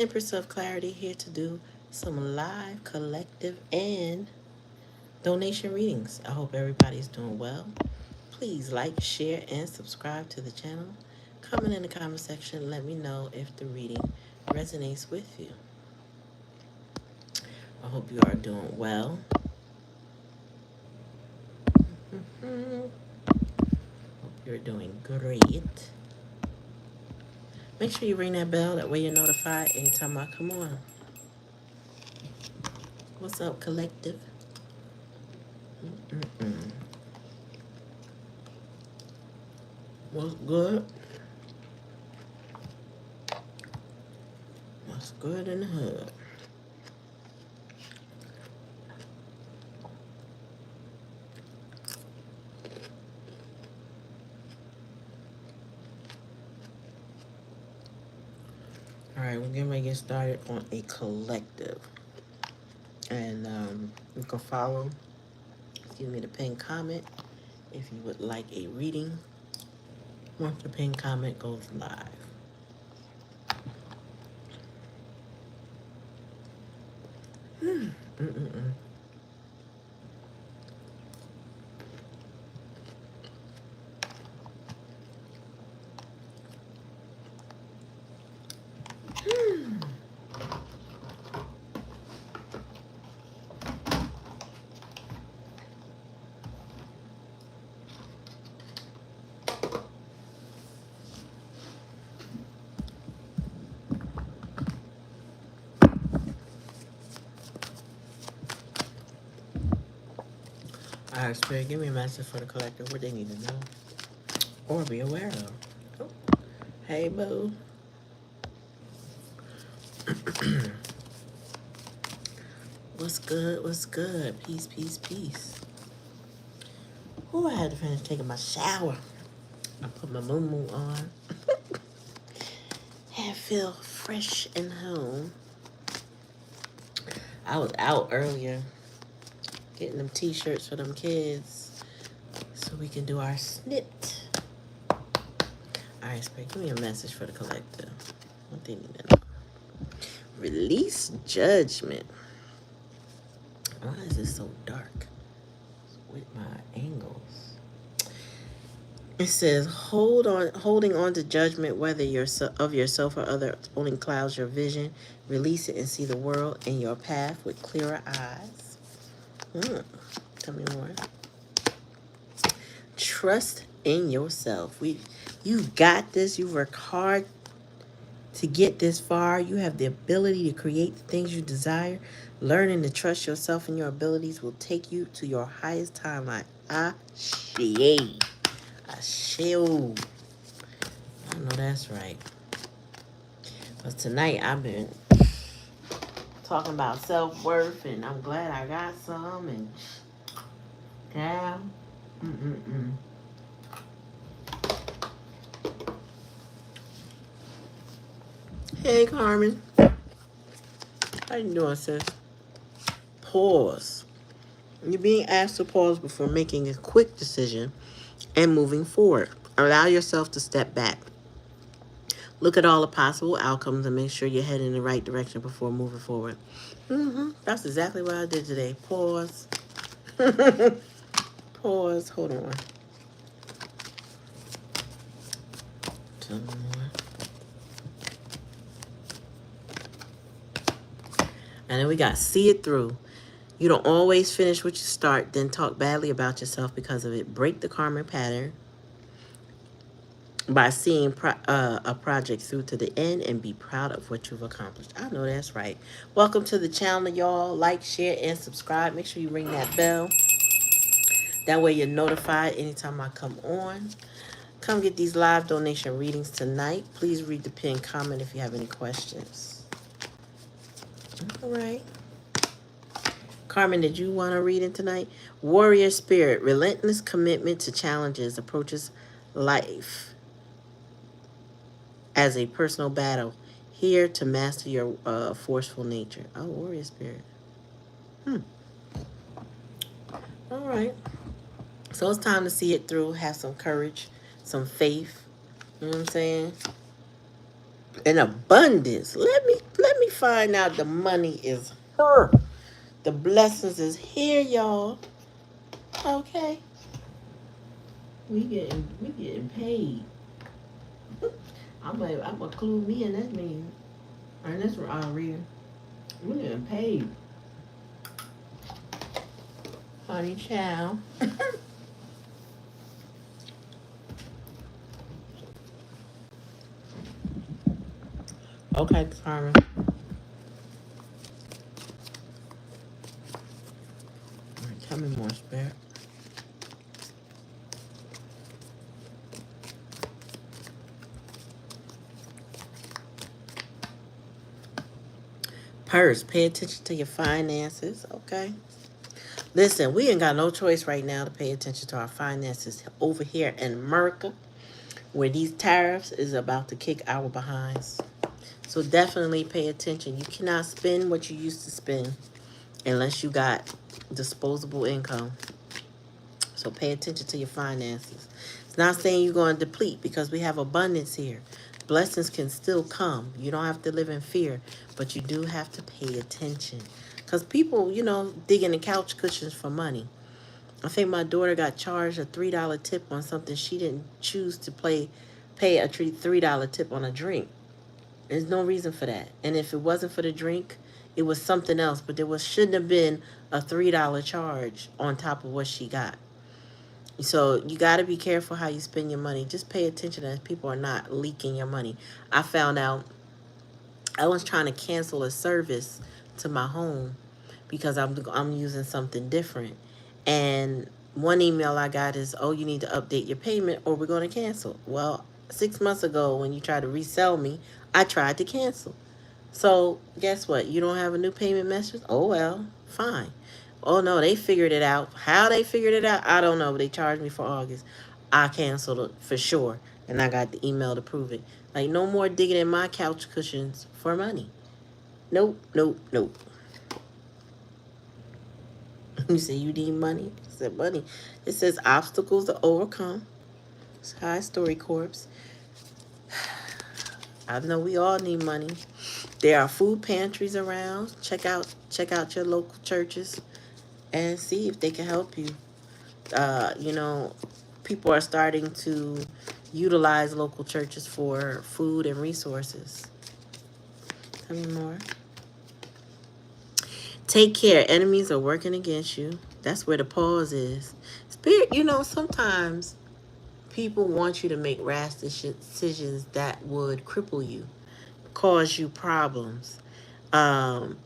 Empress of Clarity here to do some live, collective, and donation readings. I hope everybody's doing well. Please like, share, and subscribe to the channel. Comment in the comment section. Let me know if the reading resonates with you. I hope you are doing well. Hope you're doing great. Make sure you ring that bell. That way you're notified anytime I come on. What's up, collective? What's good? What's good in the hood? Alright, we're getting ready to get started on a collective. And you can follow, the pinned comment if you would like a reading once the pinned comment goes live. Alright, Spirit, give me a message for the collective, what they need to know or be aware of. Oh. Hey, boo. What's good? What's good? Peace, peace, peace. Oh, I had to finish taking my shower. I put my moo on. And feel fresh and home. I was out earlier getting them t-shirts for them kids so we can do our snit. Alright, Spirit, give me a message for the collective. What they need to know. Release judgment. Why is this so dark with my angles? It says, holding on to judgment, whether of yourself or others, only clouds your vision. Release it and see the world in your path with clearer eyes. Tell me more. Trust in yourself. You got this. You worked hard to get this far. You have the ability to create the things you desire. Learning to trust yourself and your abilities will take you to your highest timeline. Ashe. Asheo. I know that's right. But tonight I've been talking about self-worth, and I'm glad I got some, and yeah. Hey, Carmen. How you doing, sis? Pause. You're being asked to pause before making a quick decision and moving forward. Allow yourself to step back. Look at all the possible outcomes and make sure you're heading in the right direction before moving forward. That's exactly what I did today. Pause. Pause. Hold on. Some more. And then we got see it through. You don't always finish what you start, then talk badly about yourself because of it. Break the karmic pattern by seeing a project through to the end and be proud of what you've accomplished. I know that's right. Welcome to the channel, y'all. Like, share, and subscribe. Make sure you ring that bell. That way you're notified anytime I come on. Come get these live donation readings tonight. Please read the pinned comment if you have any questions. All right. Carmen, did you want to read it tonight? Warrior spirit, relentless commitment to challenges, approaches life as a personal battle, here to master your forceful nature. Oh, warrior spirit. All right. So it's time to see it through, have some courage, some faith. You know what I'm saying? In abundance. Let me find out the money is her. The blessings is here, y'all. Okay. We getting paid. I'm gonna include me in that meeting. And that's what I'll read. We getting paid. Honey chow. Okay, Carmen. Alright, tell me more, Spirit. Purse, pay attention to your finances, okay? Listen, we ain't got no choice right now to pay attention to our finances over here in America, where these tariffs is about to kick our behinds. So definitely pay attention. You cannot spend what you used to spend unless you got disposable income. So pay attention to your finances. It's not saying you're going to deplete because we have abundance here. Blessings can still come. You don't have to live in fear, but you do have to pay attention. Because people, digging the couch cushions for money. I think my daughter got charged a $3 tip on something she didn't choose to pay a $3 tip on a drink. There's no reason for that. And if it wasn't for the drink, it was something else. But shouldn't have been a $3 charge on top of what she got. So you got to be careful how you spend your money. Just pay attention that people are not leaking your money. I found out I was trying to cancel a service to my home because I'm using something different. And one email I got is, oh, you need to update your payment or we're going to cancel. Well, 6 months ago when you tried to resell me, I tried to cancel. So guess what? You don't have a new payment message? Oh, well, fine. Oh, no, they figured it out. How they figured it out, I don't know. But they charged me for August. I canceled it for sure. And I got the email to prove it. Like, no more digging in my couch cushions for money. Nope, nope, nope. You say you need money? I said money. It says obstacles to overcome. It's High Story Corpse. I know we all need money. There are food pantries around. Check out your local churches and see if they can help you. People are starting to utilize local churches for food and resources. Tell me more. Take care. Enemies are working against you. That's where the pause is. Spirit, sometimes people want you to make rash decisions that would cripple you, cause you problems. And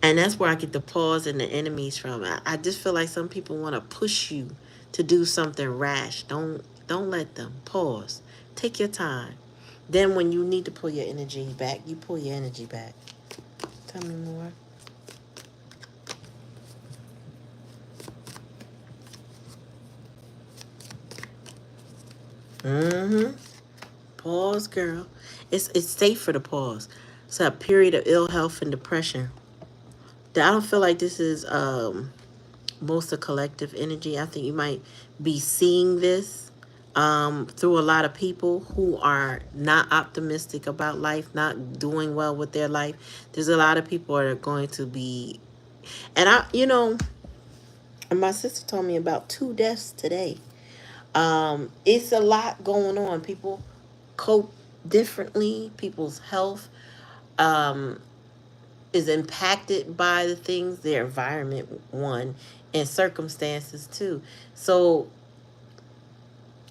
that's where I get the pause and the enemies from. I just feel like some people want to push you to do something rash. Don't let them. Pause. Take your time. Then when you need to pull your energy back, you pull your energy back. Tell me more. Pause, girl. It's safe for the pause. It's a period of ill health and depression. I don't feel like this is most of collective energy. I think you might be seeing this through a lot of people who are not optimistic about life, not doing well with their life. There's a lot of people that are going to be, and my sister told me about 2 deaths today. It's a lot going on. People cope differently. People's health is impacted by the things, their environment, one, and circumstances, too. So,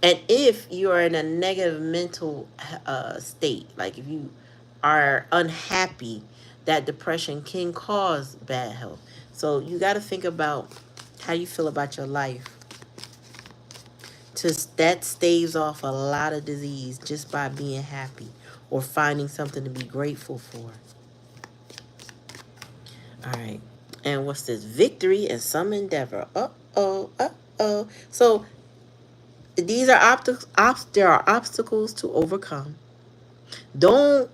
and if you are in a negative mental state, like if you are unhappy, that depression can cause bad health. So you got to think about how you feel about your life. That staves off a lot of disease just by being happy or finding something to be grateful for. All right. And what's this? Victory and some endeavor. Uh-oh. So these are there are obstacles to overcome. Don't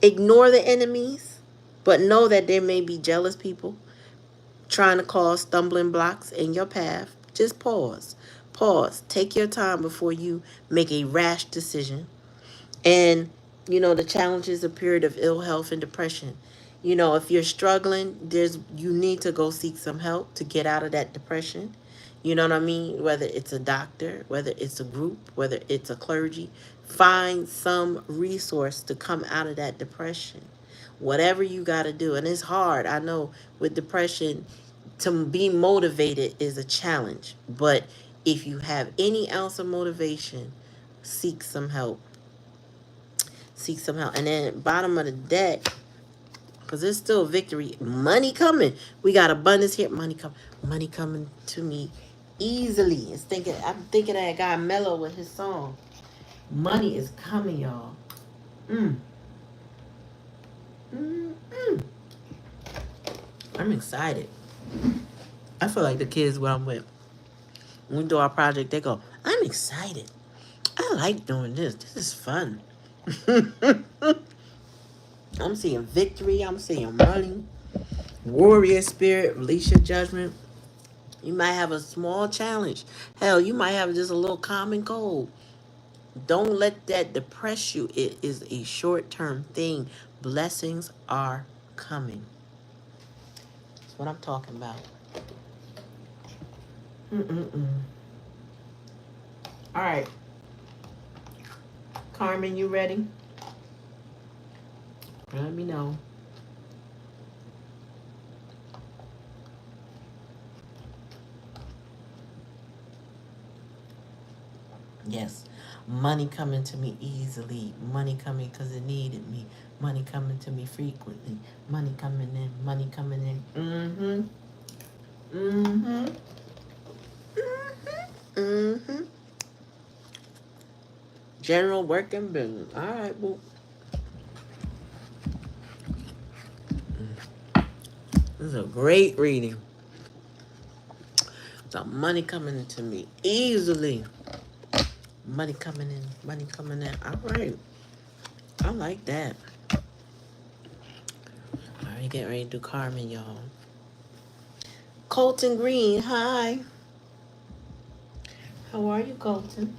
ignore the enemies, but know that there may be jealous people trying to cause stumbling blocks in your path. Just pause. Take your time before you make a rash decision. And You know, the challenge is a period of ill health and depression. You know, if you're struggling, you need to go seek some help to get out of that depression. You know what I mean? Whether it's a doctor, whether it's a group, whether it's a clergy, find some resource to come out of that depression. Whatever you got to do. And it's hard. I know with depression, to be motivated is a challenge. But if you have any ounce of motivation, seek some help. Seek some help. And then bottom of the deck, because there's still victory. Money coming. We got abundance here. Money coming to me easily. I'm thinking of that guy Mello with his song. Money is coming, y'all. Mm. Mm-mm. I'm excited. I feel like the kids when I'm with, when we do our project, they go, I'm excited. I like doing this. This is fun. I'm seeing victory. I'm seeing money. Warrior spirit. Release your judgment. You might have a small challenge. Hell, you might have just a little common cold. Don't let that depress you. It is a short-term thing. Blessings are coming. That's what I'm talking about. Mm-mm-mm. All right. Carmen, you ready? Let me know. Yes. Money coming to me easily. Money coming because it needed me. Money coming to me frequently. Money coming in. Money coming in. Mm-hmm. Mm-hmm. Mm-hmm. Mm-hmm. General working business. All right, well. This is a great reading. The money coming to me easily. Money coming in. Money coming in. All right. I like that. All right, get ready to do Carmen, y'all. Colton Green, hi. How are you, Colton?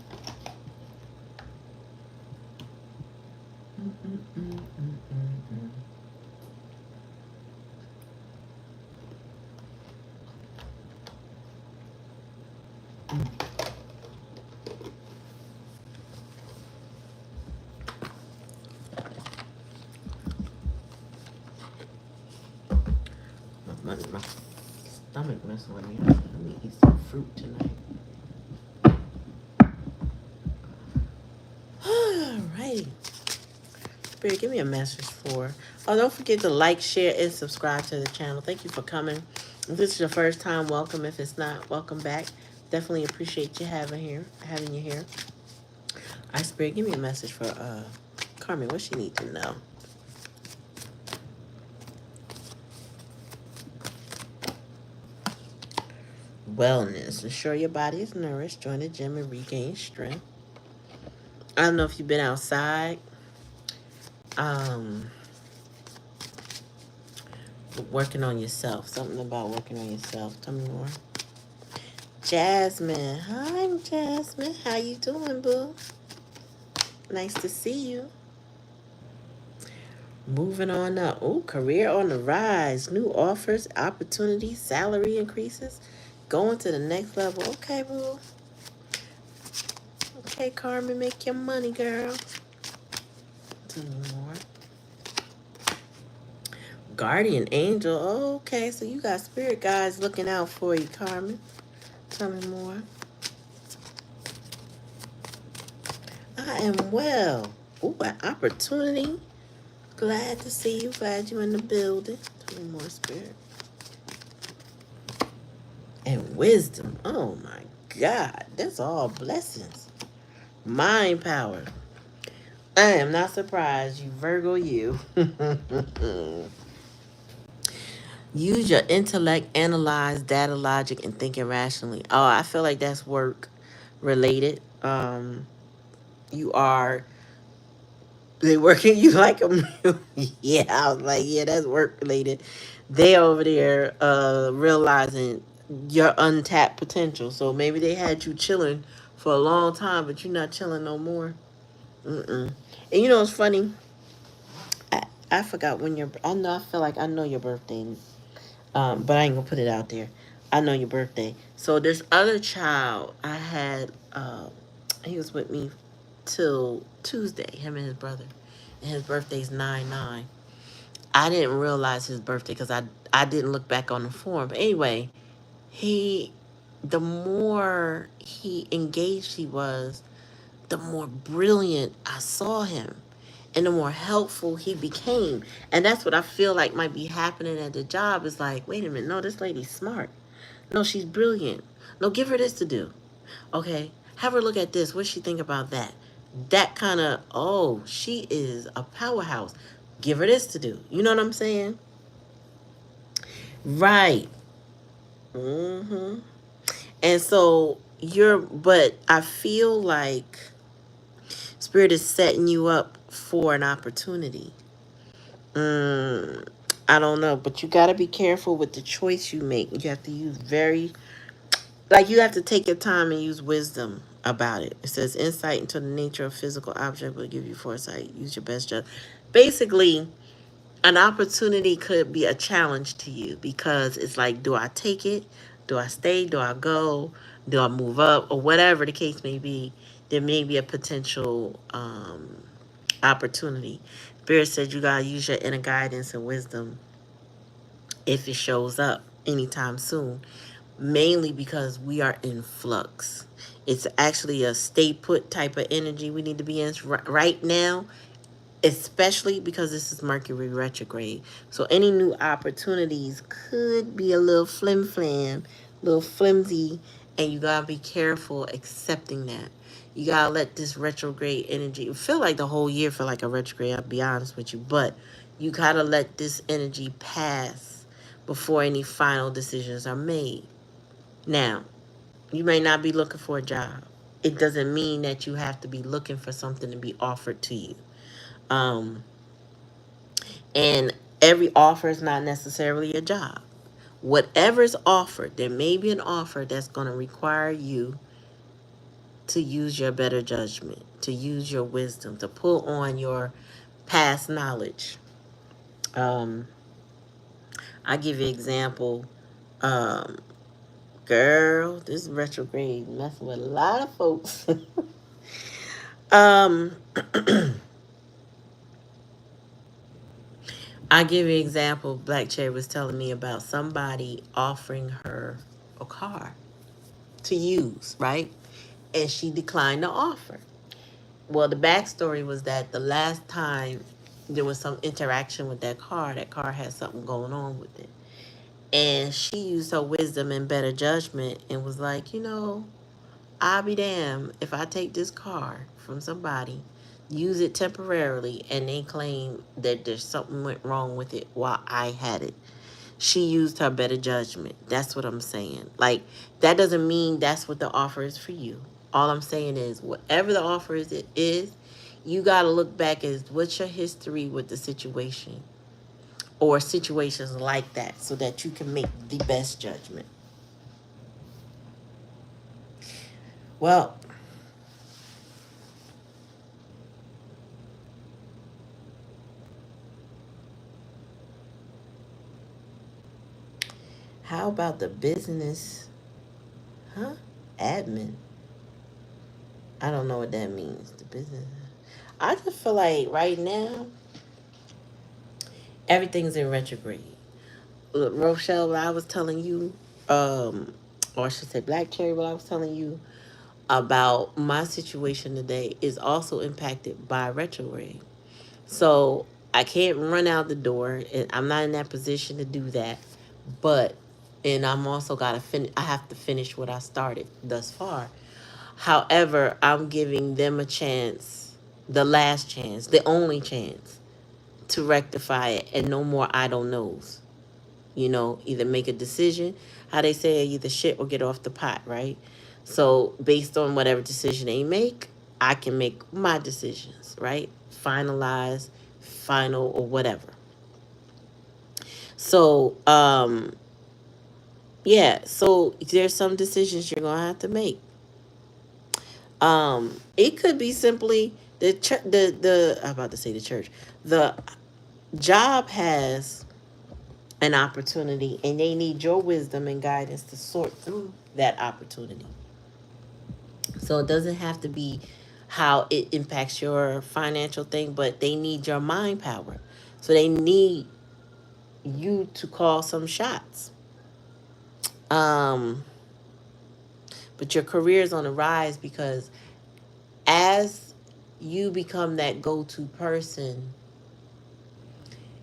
My stomach messing with me. Let me eat some fruit tonight. All right. Spirit, give me a message for. Oh, don't forget to like, share, and subscribe to the channel. Thank you for coming. If this is your first time, welcome. If it's not, welcome back. Definitely appreciate you having you here. All right, Spirit, give me a message for Carmen. What she need to know? Wellness. Ensure your body is nourished. Join the gym and regain strength. I don't know if you've been outside. Working on yourself. Something about working on yourself. Tell me more. Jasmine. Hi, Jasmine. How you doing, boo? Nice to see you. Moving on up. Oh, career on the rise. New offers, opportunities, salary increases. Going to the next level. Okay, boo. Okay, Carmen, make your money, girl. Tell me more. Guardian angel. Oh, okay, so you got spirit guides looking out for you, Carmen. Tell me more. I am well. Ooh, an opportunity. Glad to see you. Glad you in the building. Tell me more, spirit. And wisdom. Oh my God. That's all blessings. Mind power. I am not surprised, you Virgo, you. Use your intellect, analyze data, logic, and thinking rationally. Oh, I feel like that's work related. You are, they working you like them. Yeah, I was like, yeah, that's work related. They over there realizing your untapped potential. So maybe they had you chilling for a long time, but you're not chilling no more. Mm-mm. And you know what's funny? I forgot when your. I know. I feel like I know your birthday. But I ain't gonna put it out there. I know your birthday. So this other child I had, he was with me till Tuesday. Him and his brother, and his birthday's 9/9. I didn't realize his birthday because I didn't look back on the form. But anyway, he, the more he engaged he was, the more brilliant I saw him and the more helpful he became. And that's what I feel like might be happening at the job. Is like, wait a minute, no, this lady's smart. No, she's brilliant. No, give her this to do. Okay, have her look at this. What she think about that? That kind of, oh, she is a powerhouse. Give her this to do. You know what I'm saying? Right. Mm-hmm. And so but I feel like Spirit is setting you up for an opportunity. Mm, I don't know, but you got to be careful with the choice you make. You have to use you have to take your time and use wisdom about it. It says insight into the nature of physical object will give you foresight. Use your best judgment. Basically, an opportunity could be a challenge to you because it's like, do I take it? Do I stay? Do I go? Do I move up? Or whatever the case may be, there may be a potential opportunity. Spirit said you gotta use your inner guidance and wisdom if it shows up anytime soon, mainly because we are in flux. It's actually a stay put type of energy we need to be in right now, especially because this is Mercury retrograde. So any new opportunities could be a little flim flam, little flimsy, and you gotta be careful accepting that. You gotta let this retrograde energy feel like the whole year feel like a retrograde, I'll be honest with you, but you gotta let this energy pass before any final decisions are made. Now, you may not be looking for a job. It doesn't mean that you have to be looking for something to be offered to you. Um, And every offer is not necessarily a job. Whatever's offered, there may be an offer that's going to require you to use your better judgment, to use your wisdom, to pull on your past knowledge. Um, I give you an example. Um, Girl, this retrograde messing with a lot of folks. um, I give you an example. Black Cherry was telling me about somebody offering her a car to use, right? And she declined the offer. Well, the backstory was that the last time there was some interaction with that car had something going on with it. And she used her wisdom and better judgment and was like, I'll be damned if I take this car from somebody, use it temporarily, and they claim that there's something went wrong with it while I had it. She used her better judgment. That's what I'm saying. Like, that doesn't mean that's what the offer is for you. All I'm saying is, whatever the offer is, you got to look back as what's your history with the situation or situations like that so that you can make the best judgment. Well, how about the business, huh? Admin. I don't know what that means. The business. I just feel like right now, everything's in retrograde. Look, Rochelle, what I was telling you, or I should say Black Cherry, what I was telling you about my situation today is also impacted by retrograde. So I can't run out the door, and I'm not in that position to do that. But, and I'm also got to finish. I have to finish what I started thus far. However, I'm giving them a chance, the last chance, the only chance to rectify it, and no more I don't knows. Either make a decision. How they say, either shit or get off the pot, right? So based on whatever decision they make, I can make my decisions, right? Finalize, final, or whatever. So, yeah, so there's some decisions you're gonna have to make. It could be simply I'm about to say the church. The job has an opportunity, and they need your wisdom and guidance to sort through that opportunity. So it doesn't have to be how it impacts your financial thing, but they need your mind power. So they need you to call some shots. Um, but your career is on the rise because as you become that go-to person,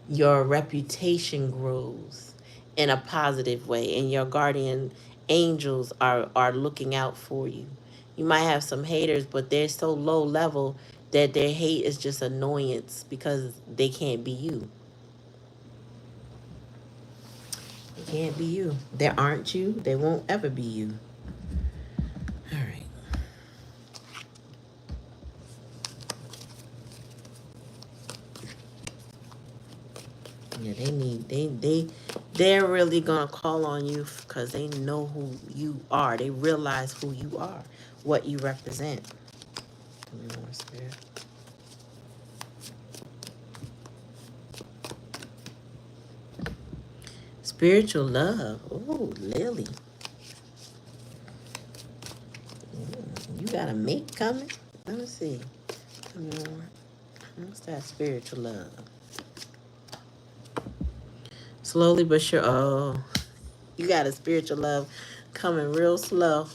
your reputation grows in a positive way, and your guardian angels are looking out for you. You might have some haters, but they're so low level that their hate is just annoyance because they can't be you. They can't be you. They aren't you. They won't ever be you. All right. Yeah, they're really gonna call on you because they know who you are. They realize who you are, what you represent. Give me more spirit. Spiritual love. Oh, Lily. You got a mate coming? Let me see. Come on. What's that spiritual love? Slowly but sure. Oh, you got a spiritual love coming real slow.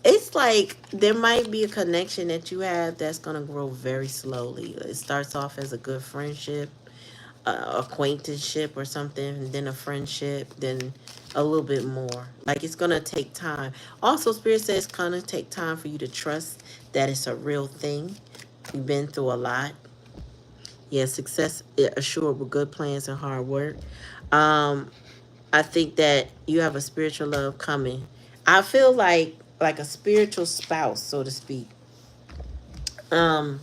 It's like there might be a connection that you have that's going to grow very slowly. It starts off as a good friendship, acquaintanceship or something, and then a friendship, then a little bit more. Like it's going to take time. Also, Spirit says it's going to take time for you to trust that it's a real thing. You've been through a lot. Yeah, success assured with good plans and hard work. Um, I think that you have a spiritual love coming. I feel like a spiritual spouse, so to speak. Um,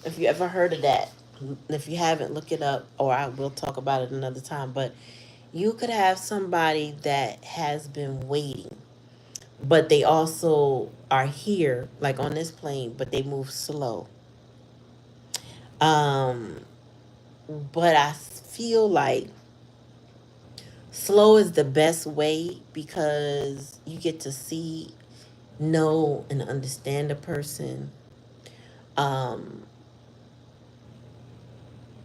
if you ever heard of that, if you haven't, look it up, or I will talk about it another time. But you could have somebody that has been waiting, but they also are here, like on this plane, but they move slow. Um, but I feel like slow is the best way because you get to see, know, and understand a person. Um,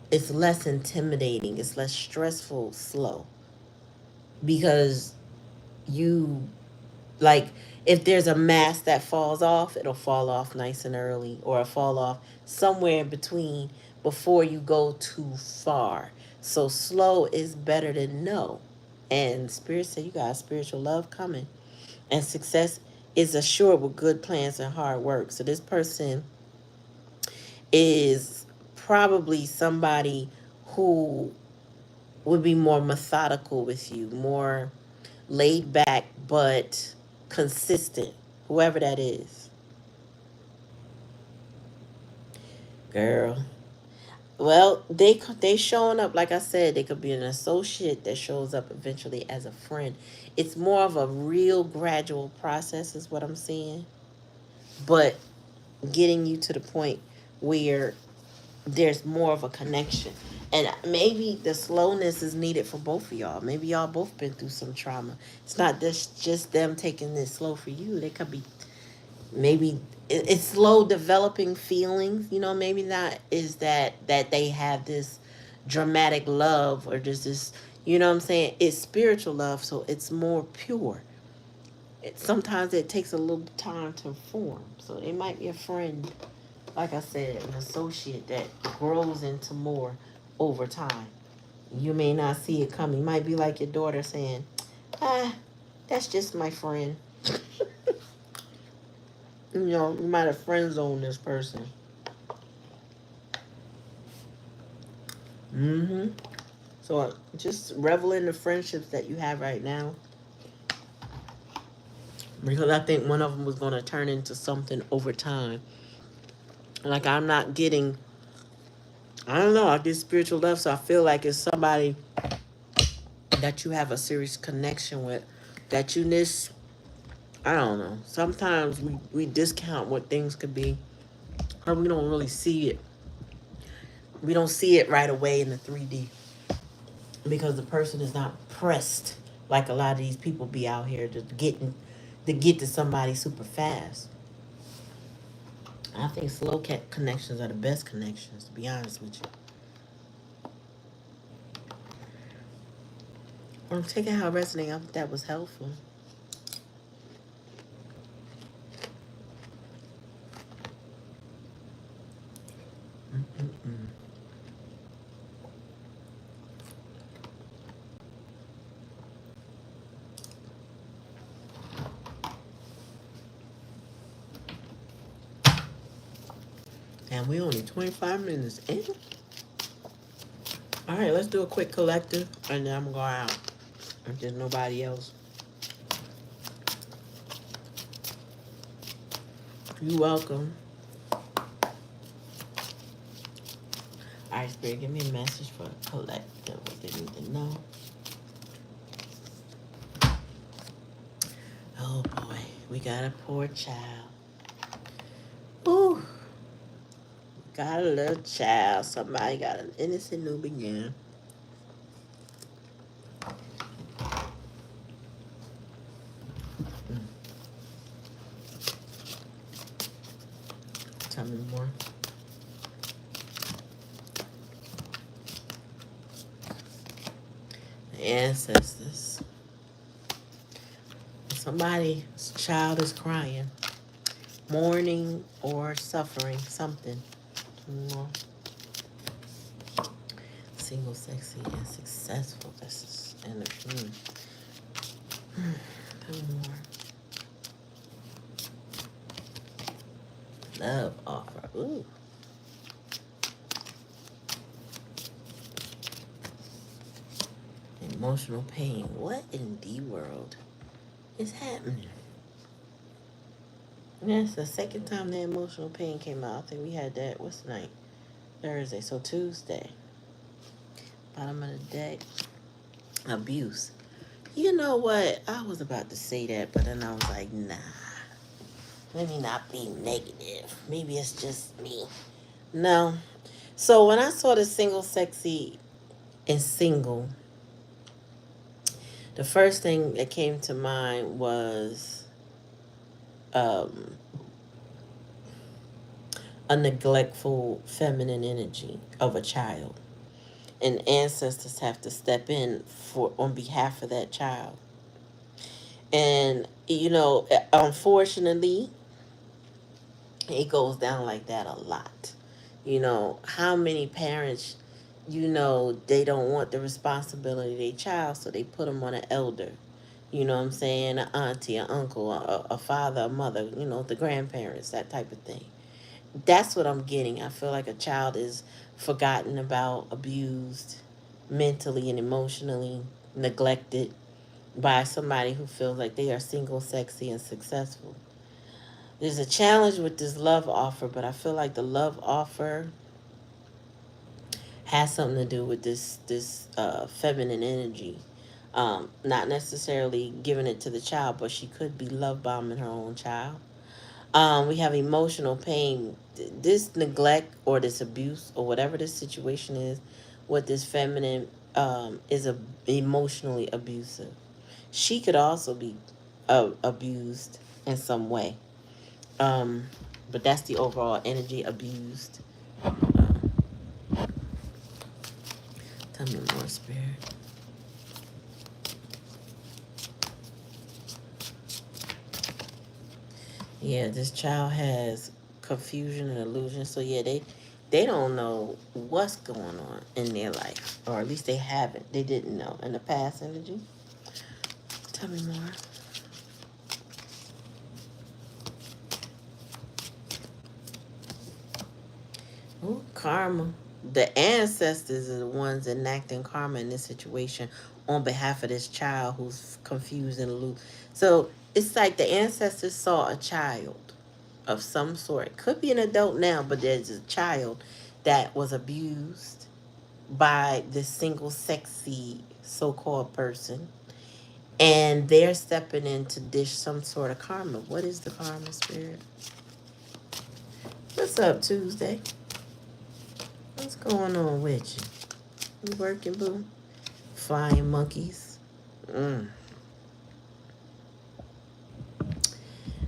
it's less intimidating, it's less stressful, slow. Because you, like, if there's a mask that falls off, it'll fall off nice and early, or it'll fall off somewhere in between before you go too far. So slow is better than no. And Spirit said you got spiritual love coming. And success is assured with good plans and hard work. So this person is probably somebody who would be more methodical with you, more laid back, but consistent, whoever that is. Girl. Well, they showing up, like I said, they could be an associate that shows up eventually as a friend. It's more of a real gradual process is what I'm seeing. But getting you to the point where there's more of a connection. And maybe the slowness is needed for both of y'all. Maybe y'all both been through some trauma. It's not just them taking this slow for you. They could be maybe it's slow developing feelings. You know, maybe not is that they have this dramatic love or just this. You know what I'm saying? It's spiritual love, so it's more pure. Sometimes it takes a little time to form. So they might be a friend, like I said, an associate that grows into more over time. You may not see it coming. It might be like your daughter saying, ah, that's just my friend. You know, you might have friend zoned this person. Mm-hmm. So just revel in the friendships that you have right now. Because I think one of them was going to turn into something over time. Like I'm not getting, I don't know, I get spiritual love, so I feel like it's somebody that you have a serious connection with, that you miss. I don't know. Sometimes we discount what things could be, or we don't really see it. We don't see it right away in the 3D because the person is not pressed like a lot of these people be out here to get to somebody super fast. I think slow connections are the best connections, to be honest with you. I'm taking how it resonated. I think that was helpful. Mm-mm-mm. And we only 25 minutes in. All right, let's do a quick collective, and then I'm going to go out. If there's nobody else. You're welcome. All right, Spirit, give me a message for a collective. What they need to know. Oh, boy. We got a poor child. Ooh. Got a little child. Somebody got an innocent new beginning. Tell me more. The ancestors. Somebody's child is crying, mourning, or suffering something. Single, sexy, and successful. This is energy. More. Love offer. Ooh. Emotional pain. What in the world is happening? That's the second time the emotional pain came out. I think we had that. What's the night? Thursday. So Tuesday. Bottom of the deck. Abuse. You know what? I was about to say that, but then I was like, nah. Let me not be negative. Maybe it's just me. No. So when I saw the single, sexy, and single, the first thing that came to mind was a neglectful feminine energy of a child. And ancestors have to step in for on behalf of that child. And, you know, unfortunately, it goes down like that a lot. You know, how many parents, you know, they don't want the responsibility of their child, so they put them on an elder. You know what I'm saying? An auntie, an uncle, a father, a mother, you know, the grandparents, that type of thing. That's what I'm getting. I feel like a child is forgotten about, abused, mentally and emotionally neglected by somebody who feels like they are single, sexy, and successful. There's a challenge with this love offer, but I feel like the love offer has something to do with this feminine energy. Not necessarily giving it to the child, but she could be love bombing her own child. We have emotional pain. This neglect or this abuse or whatever this situation is with this feminine is emotionally abusive. She could also be abused in some way. Um, but that's the overall energy abused. Tell me more, Spirit. Yeah, this child has confusion and illusion. So yeah, they don't know what's going on in their life, or at least they haven't. They didn't know in the past energy. Tell me more. Ooh, karma. The ancestors are the ones enacting karma in this situation on behalf of this child who's confused and loose. So it's like the ancestors saw a child of some sort. Could be an adult now, but there's a child that was abused by this single sexy so-called person. And they're stepping in to dish some sort of karma. What is the karma, Spirit? What's up, Tuesday? What's going on with you? You working, boo? Flying monkeys. Mm.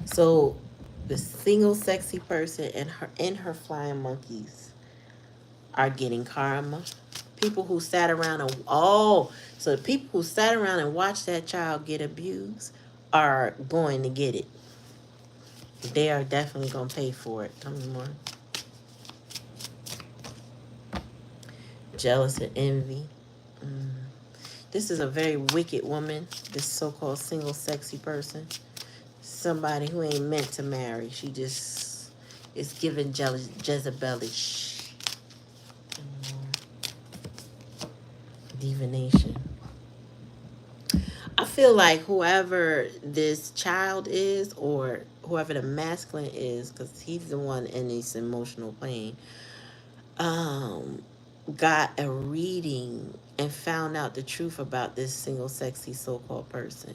So the single sexy person and her flying monkeys are getting karma. People who sat around and so the people who sat around and watched that child get abused are going to get it. They are definitely gonna pay for it. Tell me more. Jealous and envy. Mm. This is a very wicked woman. This so-called single sexy person. Somebody who ain't meant to marry. She just is giving jealous Jezebelish. Divination. I feel like whoever this child is, or whoever the masculine is, because he's the one in this emotional plane, got a reading and found out the truth about this single sexy so-called person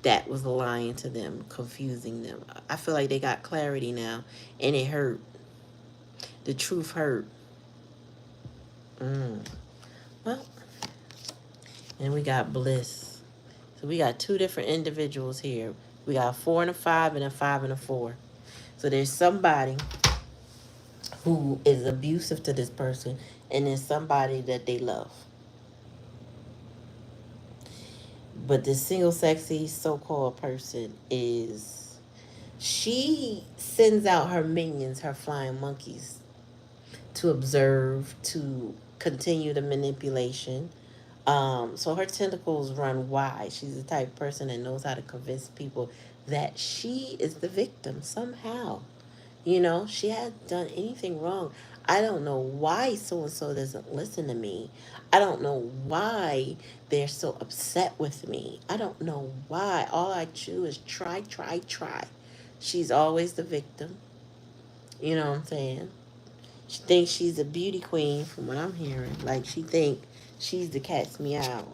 that was lying to them, confusing them. I feel like they got clarity now, and it hurt. The truth hurt. Well, and we got bliss. So we got two different individuals here. We got a 4 and a 5 and a 5 and a 4. So there's somebody who is abusive to this person, and there's somebody that they love. But this single sexy so-called person she sends out her minions, her flying monkeys, to observe, to continue the manipulation. So her tentacles run wide. She's the type of person that knows how to convince people that she is the victim somehow. You know, she hasn't done anything wrong. I don't know why so-and-so doesn't listen to me. I don't know why they're so upset with me. I don't know why. All I do is try, try, try. She's always the victim. You know what I'm saying? She thinks she's a beauty queen from what I'm hearing. Like, she think she's the cat's meow.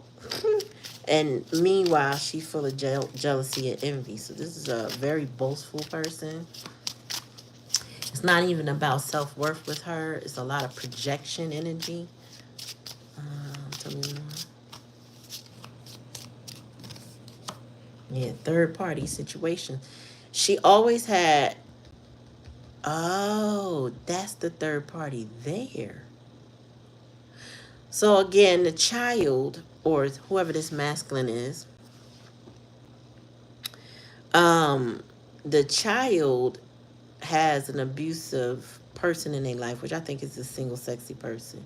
And meanwhile, she's full of jealousy and envy. So this is a very boastful person. It's not even about self-worth with her. It's a lot of projection energy. Tell me more. Yeah, third party situation. She always had... Oh, that's the third party there. So again, the child, or whoever this masculine is, the child has an abusive person in their life, which I think is a single sexy person.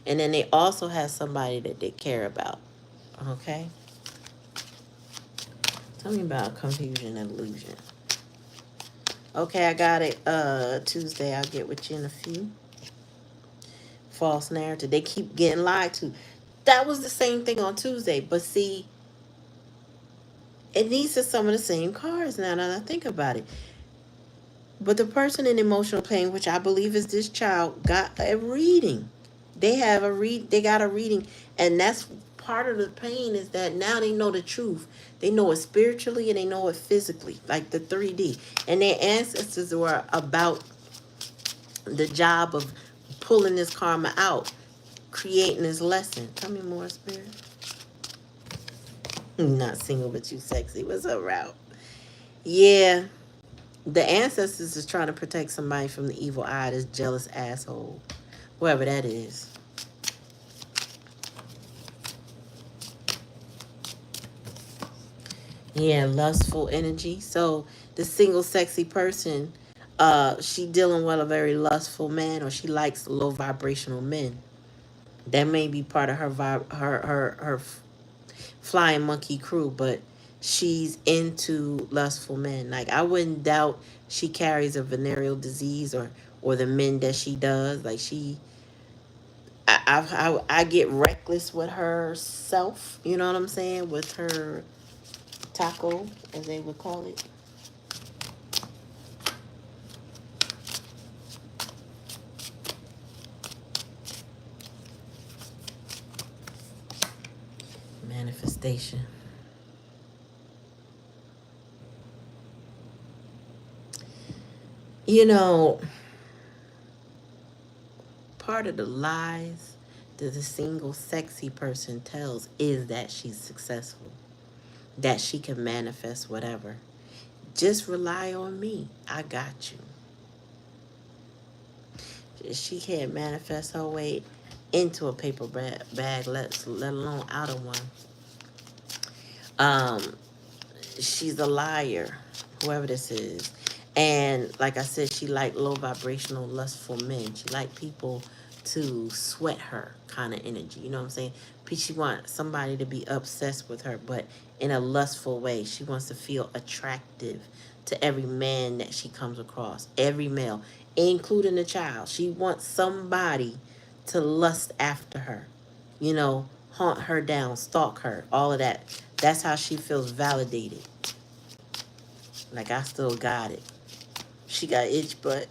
And then they also have somebody that they care about. Okay? Tell me about confusion and illusion. Okay, I got it. Tuesday, I'll get with you in a few. False narrative. They keep getting lied to. That was the same thing on Tuesday. But see, these are some of the same cards now that I think about it. But the person in emotional pain, which I believe is this child, got a reading. They got a reading, and that's part of the pain, is that now they know the truth. They know it spiritually and they know it physically, like the 3D. And their ancestors were about the job of pulling this karma out, creating this lesson. Tell me more, Spirit. Not single, but you sexy. What's up, Route? Yeah. The ancestors is trying to protect somebody from the evil eye, this jealous asshole. Whoever that is. Yeah, lustful energy. So the single sexy person, she dealing with a very lustful man, or she likes low vibrational men. That may be part of her flying monkey crew, but she's into lustful men. Like, I wouldn't doubt she carries a venereal disease, or the men that she does. Like, I get reckless with herself. You know what I'm saying? With her taco, as they would call it. Manifestation. You know, part of the lies that the single sexy person tells is that she's successful, that she can manifest whatever. Just rely on me. I got you. She can't manifest her way into a paper bag, let alone out of one. Um, she's a liar, whoever this is. And like I said, she like low vibrational, lustful men. She like people to sweat her kind of energy. You know what I'm saying? She wants somebody to be obsessed with her, but in a lustful way. She wants to feel attractive to every man that she comes across, every male, including the child. She wants somebody to lust after her, you know, haunt her down, stalk her, all of that. That's how she feels validated. Like, I still got it. She got itch, but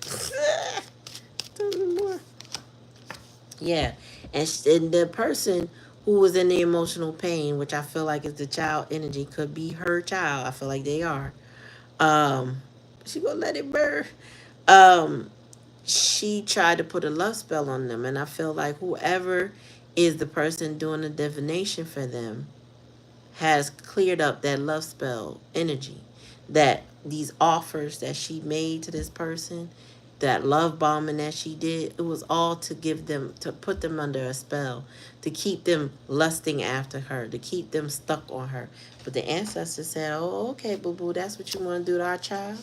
tell me more. Yeah, and the person who was in the emotional pain, which I feel like is the child energy, could be her child. I feel like they are. Um, she gonna let it burn. Um, she tried to put a love spell on them, and I feel like whoever is the person doing the divination for them has cleared up that love spell energy, that these offers that she made to this person, that love bombing that she did, it was all to give them, to put them under a spell, to keep them lusting after her, to keep them stuck on her. But the ancestors said, oh, okay, boo-boo, that's what you want to do to our child?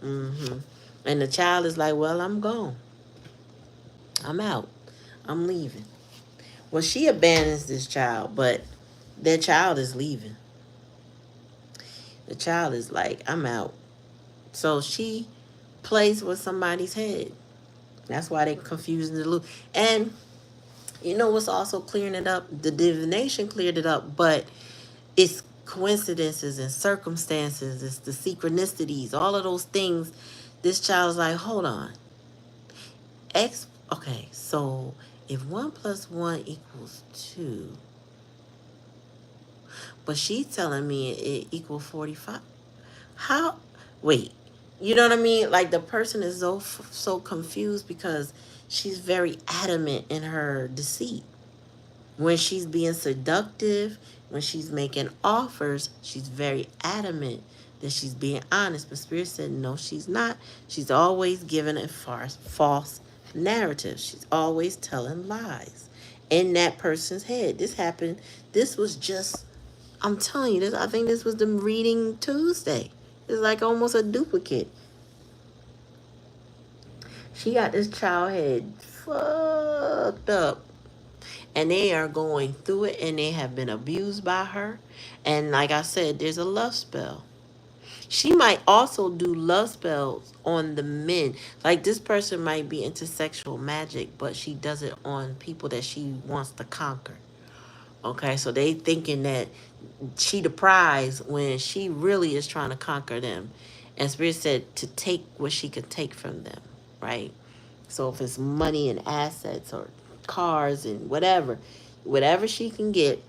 Mm-hmm. And the child is like, well, I'm gone. I'm out. I'm leaving. Well, she abandons this child, but their child is leaving. The child is like, I'm out. So she plays with somebody's head. That's why they confusing the loop. And you know what's also clearing it up? The divination cleared it up, but it's coincidences and circumstances. It's the synchronicities, all of those things. This child is like, hold on. Okay, so if 1 + 1 = 2, but she's telling me it equals 45. How? Wait. You know what I mean? Like, the person is so confused because she's very adamant in her deceit. When she's being seductive, when she's making offers, she's very adamant that she's being honest. But Spirit said, no, she's not. She's always giving a false narrative. She's always telling lies in that person's head. This happened. This was just, I'm telling you this. I think this was the reading Tuesday. It's like almost a duplicate. She got this child head fucked up. And they are going through it, and they have been abused by her. And like I said, there's a love spell. She might also do love spells on the men. Like, this person might be into sexual magic, but she does it on people that she wants to conquer. Okay, so they thinking that she the prize when she really is trying to conquer them. And Spirit said to take what she could take from them, right? So if it's money and assets or cars and whatever she can get,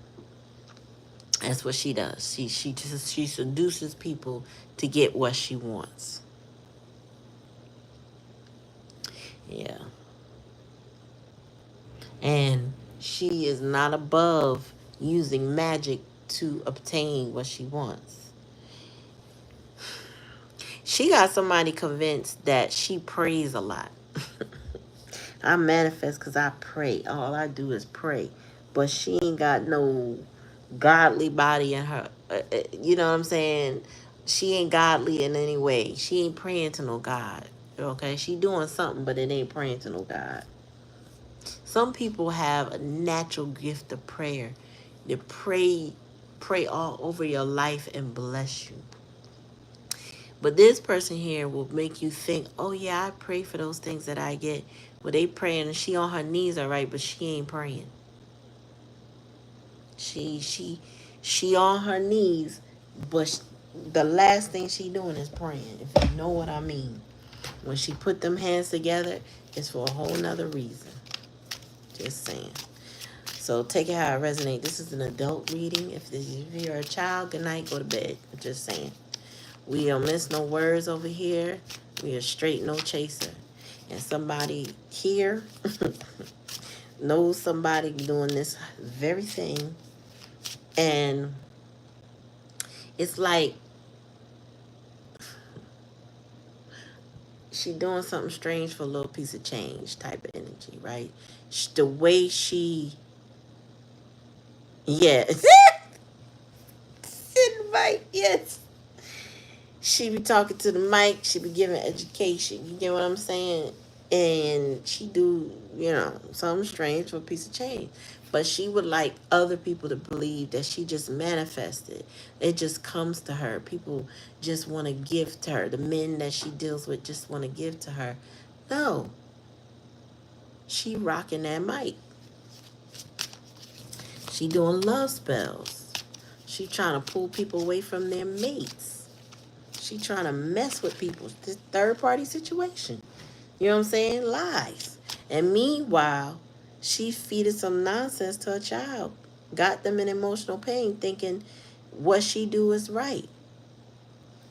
that's what she does. She seduces people to get what she wants. Yeah. And she is not above using magic to obtain what she wants. She got somebody convinced that she prays a lot. I manifest because I pray. All I do is pray. But she ain't got no godly body in her. You know what I'm saying? She ain't godly in any way. She ain't praying to no God. Okay? She doing something, but it ain't praying to no God. Some people have a natural gift of prayer. They pray all over your life and bless you. But this person here will make you think, oh yeah, I pray for those things that I get. Well, they praying and she on her knees, all right, but she ain't praying. She on her knees, but the last thing she doing is praying, if you know what I mean. When she put them hands together, it's for a whole nother reason. Just saying. So take it how it resonates. This is an adult reading. If you're a child, good night, go to bed. Just saying. We don't miss no words over here. We are straight no chaser. And somebody here knows somebody doing this very thing. And it's like she doing something strange for a little piece of change type of energy, right? The way she, yeah, invite, yes. She be talking to the mic. She be giving education. You get what I'm saying? And she do, something strange for a piece of change. But she would like other people to believe that she just manifested. It just comes to her. People just want to give to her. The men that she deals with just want to give to her. No, she rocking that mic. She doing love spells. She trying to pull people away from their mates. She trying to mess with people. This third party situation. You know what I'm saying? Lies. And meanwhile, she feeded some nonsense to a child. Got them in emotional pain thinking what she do is right.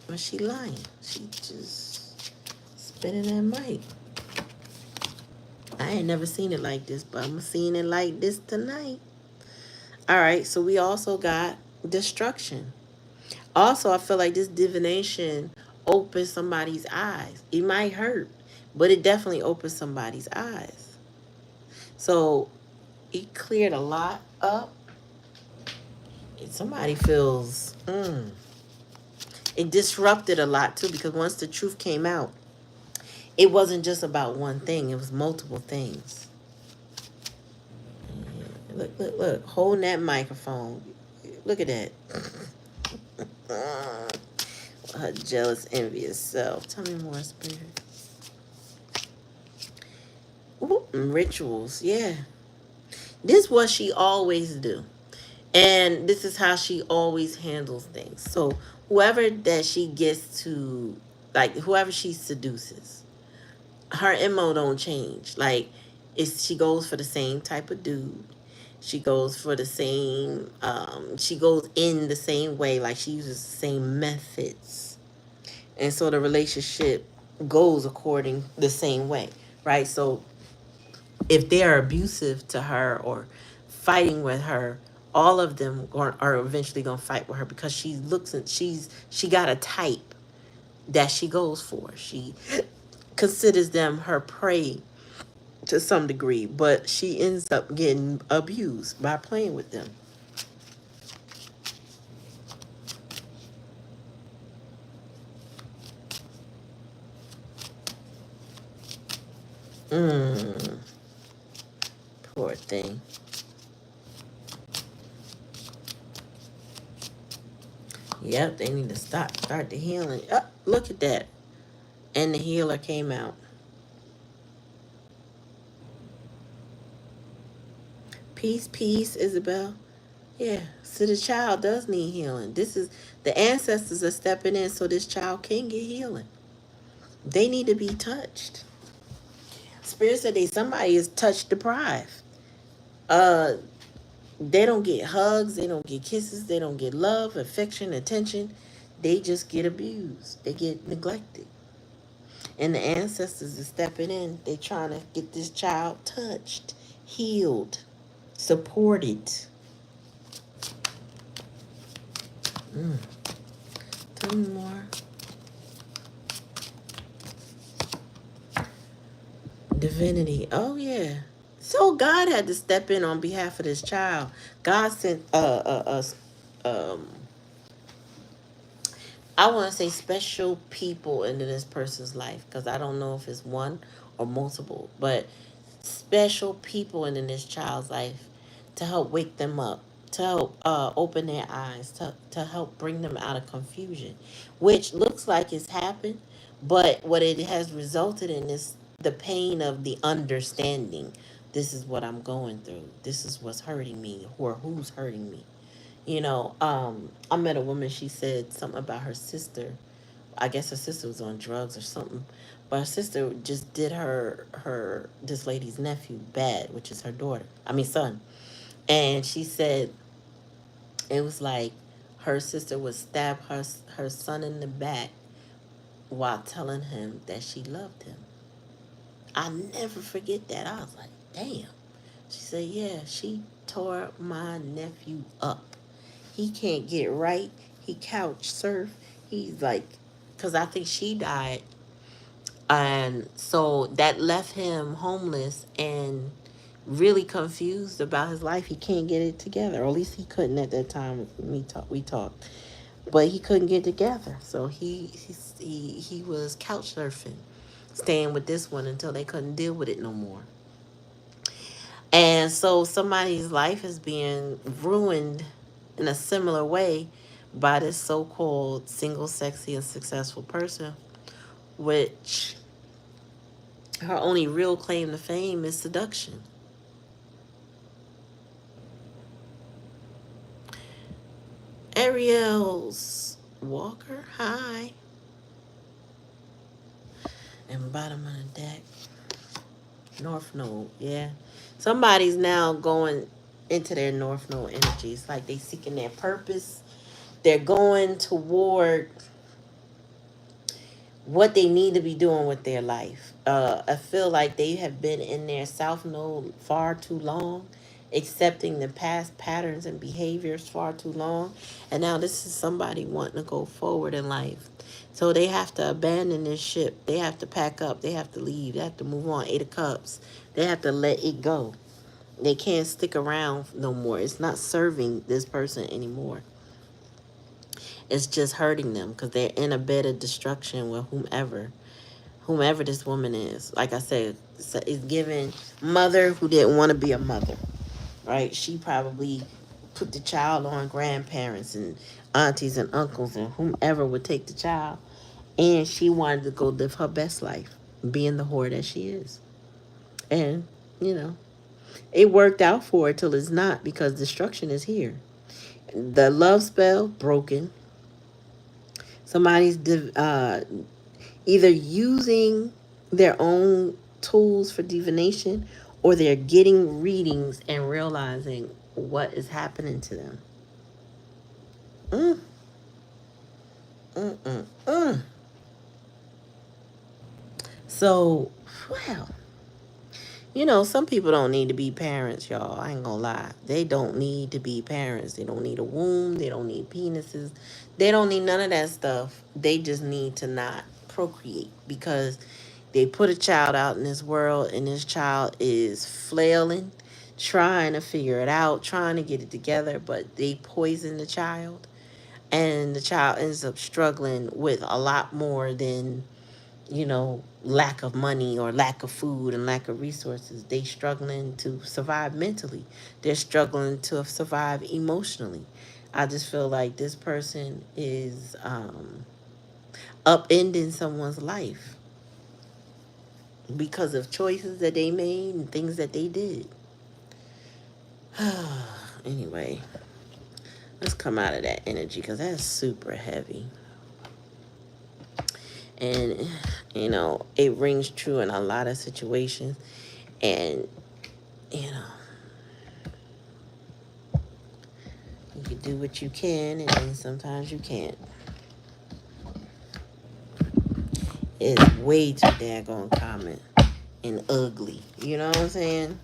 But she lying. She just spinning that mic. I ain't never seen it like this, but I'm seeing it like this tonight. All right, so we also got destruction. Also, I feel like this divination opens somebody's eyes. It might hurt, but it definitely opens somebody's eyes. So it cleared a lot up. And somebody feels, it disrupted a lot too, because once the truth came out, it wasn't just about one thing, it was multiple things. Look, look, look, holding that microphone. Look at that. Her jealous, envious self. Tell me more, Spirit. Ooh, rituals, yeah. This is what she always do. And this is how she always handles things. So whoever that she gets to, like whoever she seduces, her MO don't change. Like she goes for the same type of dude. She goes for the same, she goes in the same way, like she uses the same methods. And so the relationship goes according the same way, right? So if they are abusive to her or fighting with her, all of them are eventually going to fight with her, because she looks and she got a type that she goes for. She considers them her prey to some degree, but she ends up getting abused by playing with them. Mm, poor thing. Yep, they need to start the healing. Oh, look at that. And the healer came out. Peace, peace, Isabel. Yeah, so the child does need healing. This is the ancestors are stepping in so this child can get healing. They need to be touched. Spirit said somebody is touch deprived. Uh, they don't get hugs, they don't get kisses, they don't get love, affection, attention. They just get abused. They get neglected. And the ancestors are stepping in. They trying to get this child touched, healed, supported. Mm. Tell me more. Divinity. Oh yeah. So God had to step in on behalf of this child. God sent um I want to say special people into this person's life, because I don't know if it's one or multiple, but special people into this child's life to help wake them up, to help open their eyes, to help bring them out of confusion, which looks like it's happened, but what it has resulted in is the pain of the understanding. This is what I'm going through. This is what's hurting me, or who's hurting me. I met a woman, she said something about her sister. I guess her sister was on drugs or something. But her sister just did this lady's nephew bad, which is her daughter. I mean son. And she said it was like her sister would stab her son in the back while telling him that she loved him. I never forget that. I was like, damn. She said, yeah, she tore my nephew up. He can't get right. He couch surf. He's like, because I think she died. And so that left him homeless and really confused about his life. He can't get it together, or at least he couldn't at that time. We talked, but he couldn't get together. So he was couch surfing, staying with this one until they couldn't deal with it no more. And so somebody's life is being ruined in a similar way by this so-called single, sexy, and successful person, which her only real claim to fame is seduction. Ariel's Walker, hi. And bottom of the deck, North Node, yeah. Somebody's now going into their North Node energies, like they seeking their purpose. They're going toward what they need to be doing with their life. I feel like they have been in their South Node far too long, accepting the past patterns and behaviors far too long. And now this is somebody wanting to go forward in life. So they have to abandon this ship. They have to pack up. They have to leave. They have to move on. Eight of Cups. They have to let it go. They can't stick around no more. It's not serving this person anymore. It's just hurting them because they're in a bed of destruction with whomever this woman is. Like I said, it's giving mother who didn't want to be a mother, right? She probably put the child on grandparents and aunties and uncles and whomever would take the child. And she wanted to go live her best life, being the whore that she is. And, you know, it worked out for her till it's not because destruction is here. The love spell, broken. Somebody's either using their own tools for divination or they're getting readings and realizing what is happening to them. Mm, mm, mm, mm. So, well, you know, some people don't need to be parents, y'all. I ain't gonna lie. They don't need to be parents. They don't need a womb. They don't need penises. They don't need none of that stuff. They just need to not procreate because they put a child out in this world and this child is flailing, trying to figure it out, trying to get it together, but they poison the child. And the child ends up struggling with a lot more than, you know, lack of money or lack of food and lack of resources. They struggling to survive mentally. They're struggling to survive emotionally. I just feel like this person is upending someone's life because of choices that they made and things that they did. Anyway, let's come out of that energy because that's super heavy. And, you know, it rings true in a lot of situations. And, you know, you can do what you can, and then sometimes you can't. It's way too daggone common and ugly. You know what I'm saying?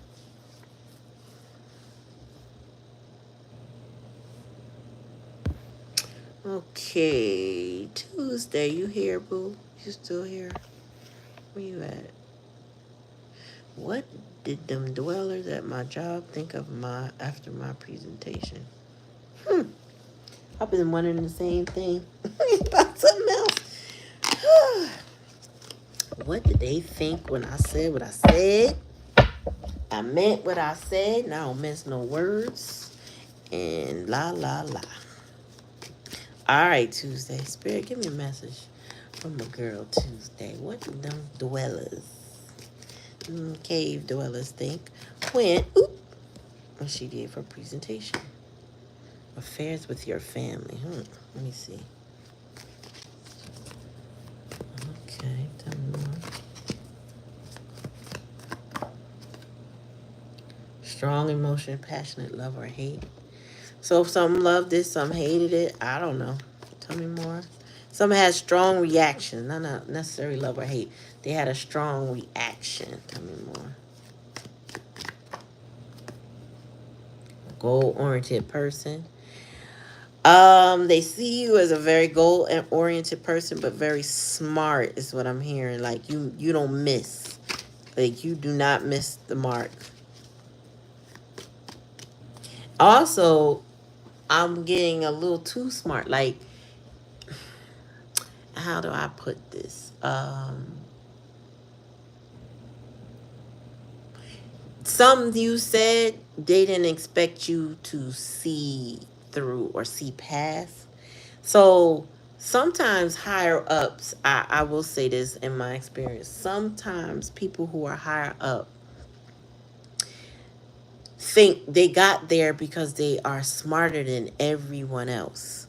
Okay, Tuesday, you here, boo? You still here? Where you at? What did them dwellers at my job think of my after my presentation? I've been wondering the same thing about something else. What did they think when I said what I said? I meant what I said, and I don't miss no words. And la la la. All right, Tuesday. Spirit, give me a message from the girl Tuesday. What do them dwellers, cave dwellers think when she did for presentation? Affairs with your family. Let me see. Okay, tell me more. Strong emotion, passionate love or hate. So if some loved it, some hated it. I don't know. Tell me more. Some had strong reaction, not necessarily love or hate. They had a strong reaction. Tell me more. Goal-oriented person. They see you as a very goal-oriented person, but very smart is what I'm hearing. Like you don't miss. Like you do not miss the mark. Also, I'm getting a little too smart. Like, how do I put this? Some you said they didn't expect you to see through or see past. So sometimes higher ups, I will say this in my experience, sometimes people who are higher up think they got there because they are smarter than everyone else.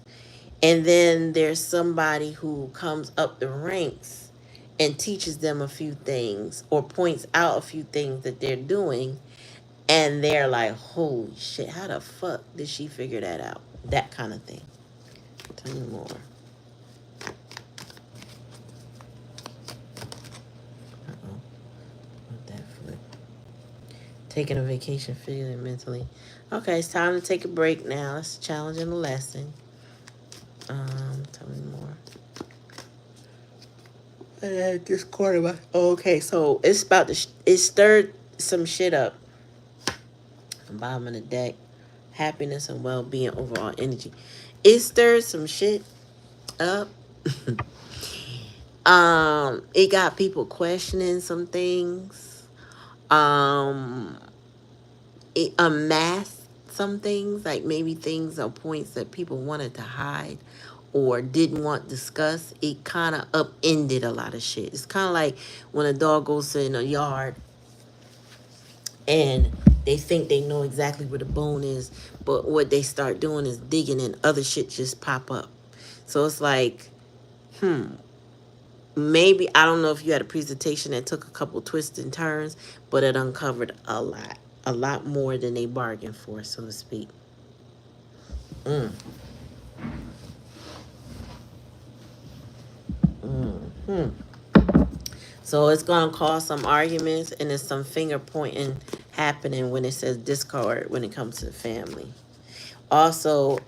And then there's somebody who comes up the ranks and teaches them a few things or points out a few things that they're doing. And they're like, holy shit, how the fuck did she figure that out? That kind of thing. Tell me more. Uh-oh. What that flip? Taking a vacation physically and mentally. Okay, it's time to take a break now. That's a challenge and a lesson. Tell me more. This quarterback. Okay, so it's about to. It stirred some shit up. The bottom of the deck. Happiness and well-being, overall energy. It stirred some shit up. It got people questioning some things. It unmasked some things, like maybe things or points that people wanted to hide or didn't want discussed. It kind of upended a lot of shit. It's kind of like when a dog goes in a yard and they think they know exactly where the bone is, but what they start doing is digging and other shit just pop up. So it's like, maybe, I don't know if you had a presentation that took a couple twists and turns, but it uncovered a lot more than they bargained for, so to speak. Mm. Hmm. So it's going to cause some arguments, and there's some finger pointing happening when it says discard when it comes to the family. Also,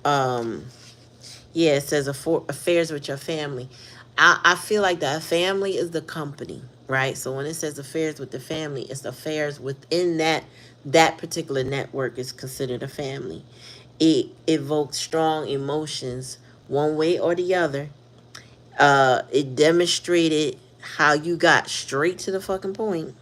yeah, it says affairs with your family. I feel like the family is the company, right? So when it says affairs with the family, it's affairs within that particular network is considered a family. It evokes strong emotions one way or the other. It demonstrated how you got straight to the fucking point,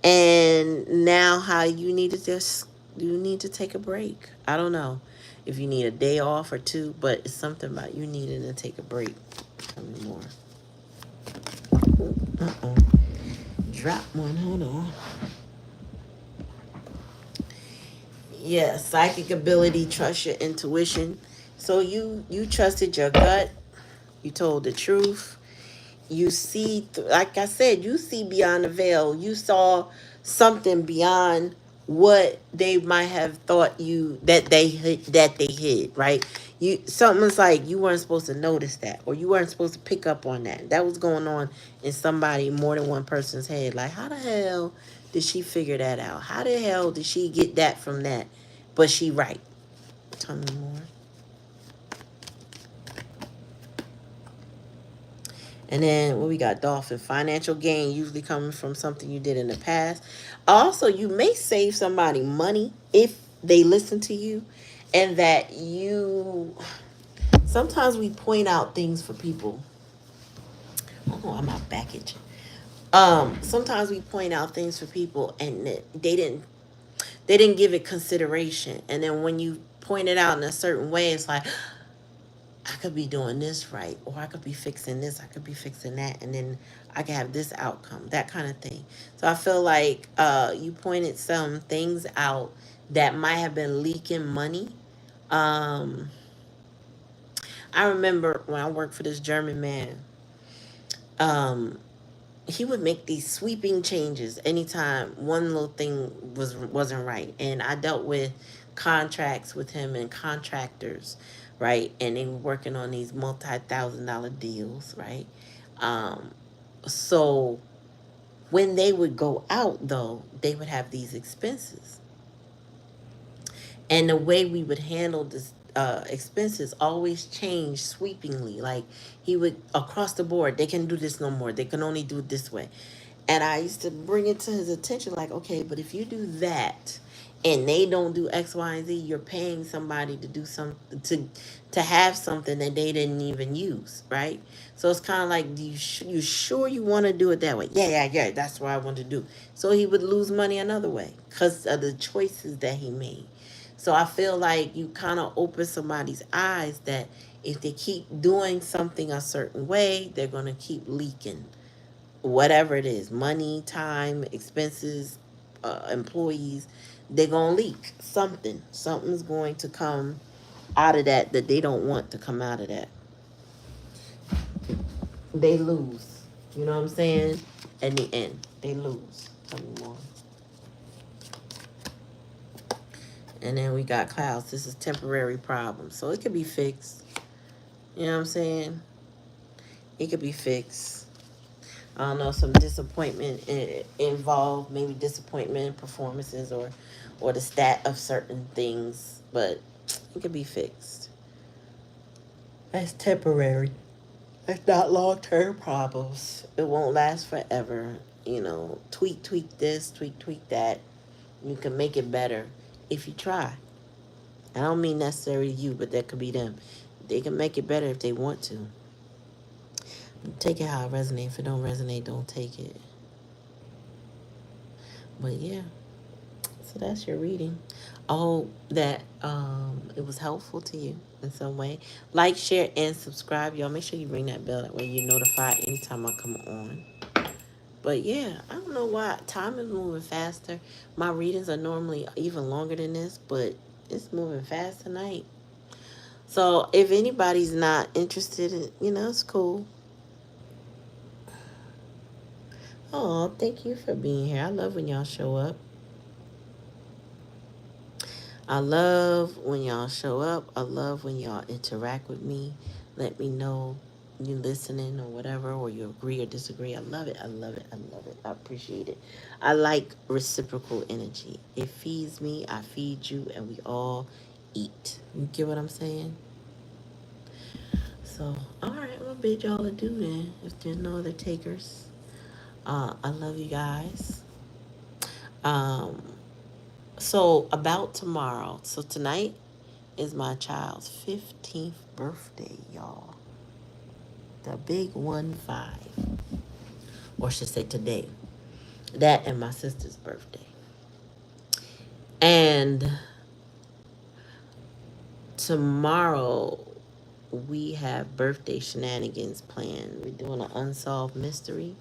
and now how you need to take a break. I don't know if you need a day off or two, but it's something about you needing to take a break. Tell me more. Uh-oh. Drop one. Hold on. Yeah, psychic ability, trust your intuition. So you trusted your gut. You told the truth. You see, like I said, you see beyond the veil. You saw something beyond what they might have thought that they hid, right? You something's like you weren't supposed to notice that, or you weren't supposed to pick up on that. That was going on in somebody, more than one person's head. Like, how the hell did she figure that out? How the hell did she get that from that? But she right. Tell me more. And then what we got, dolphin, financial gain usually coming from something you did in the past. Also, you may save somebody money if they listen to you, and that you, sometimes we point out things for people. Oh, I'm out baggage. Sometimes we point out things for people and they didn't give it consideration. And then when you point it out in a certain way, it's like, I could be doing this right, or I could be fixing this, I could be fixing that, and then I could have this outcome, that kind of thing. So I feel like you pointed some things out that might have been leaking money. Um, I remember when I worked for this German man, um, he would make these sweeping changes anytime one little thing wasn't right, and I dealt with contracts with him and contractors, right? And they were working on these multi-thousand-dollar deals, right? Um, so when they would go out, though, they would have these expenses, and the way we would handle this expenses always changed sweepingly. Like he would across the board, they can do this no more. They can only do it this way. And I used to bring it to his attention, like, okay, but if you do that, and they don't do X, Y, and Z, you're paying somebody to do something to have something that they didn't even use, right? So it's kind of like, you sure you want to do it that way? Yeah, yeah, yeah. That's what I want to do. So he would lose money another way because of the choices that he made. So I feel like you kind of open somebody's eyes that if they keep doing something a certain way, they're going to keep leaking whatever it is, money, time, expenses, employees. They're going to leak something. Something's going to come out of that they don't want to come out of that. They lose. You know what I'm saying? In the end, they lose. Tell me more. And then we got clouds. This is temporary problem. So it could be fixed. You know what I'm saying? It could be fixed. I don't know, some disappointment involved, maybe disappointment in performances or the stat of certain things, but it could be fixed. That's temporary. It's not long-term problems. It won't last forever. You know, tweak this, tweak that. You can make it better if you try. I don't mean necessarily you, but that could be them. They can make it better if they want to. Take it how it resonates. If it don't resonate, don't take it. But yeah, so that's your reading. I hope that it was helpful to you in some way. Like, share, and subscribe, y'all. Make sure you ring that bell. That way you're notified anytime I come on. But yeah, I don't know why time is moving faster. My readings are normally even longer than this, but it's moving fast tonight. So if anybody's not interested in, it's cool. Oh, thank you for being here. I love when y'all show up. I love when y'all show up. I love when y'all interact with me. Let me know you listening or whatever, or you agree or disagree. I love it. I love it. I love it. I appreciate it. I like reciprocal energy. It feeds me. I feed you, and we all eat. You get what I'm saying? So, all right, I'm gonna bid y'all adieu then. If there's no other takers, I love you guys. Um, so about tomorrow. So tonight is my child's 15th birthday, y'all. The big 1-5. Or I should say today. That and my sister's birthday. And tomorrow we have birthday shenanigans planned. We're doing an unsolved mystery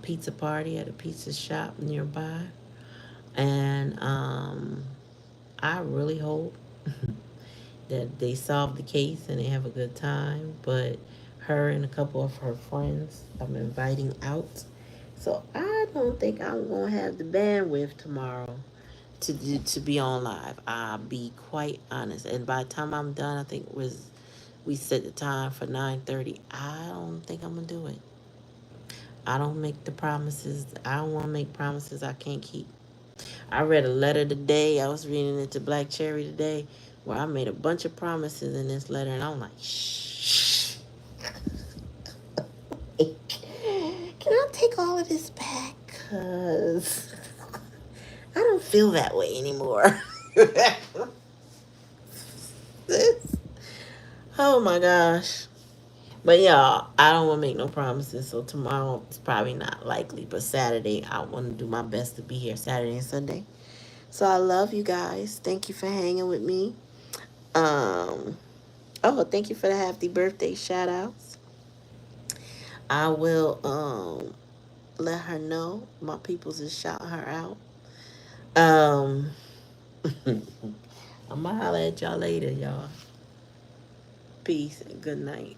pizza party at a pizza shop nearby. And I really hope that they solve the case and they have a good time. But her and a couple of her friends I'm inviting out. So I don't think I'm going to have the bandwidth tomorrow to be on live. I'll be quite honest. And by the time I'm done, I think we set the time for 9:30. I don't think I'm going to do it. I don't make the promises. I don't want to make promises I can't keep. I read a letter today. I was reading it to Black Cherry today, where I made a bunch of promises in this letter, and I'm like, shh. Can I take all of this back? Because I don't feel that way anymore. Oh my gosh. But yeah, I don't want to make no promises. So tomorrow is probably not likely. But Saturday, I want to do my best to be here Saturday and Sunday. So I love you guys. Thank you for hanging with me. Um, thank you for the happy birthday shout outs. I will let her know. My peoples is shouting her out. Um, I'm gonna holler at y'all later, y'all. Peace and good night.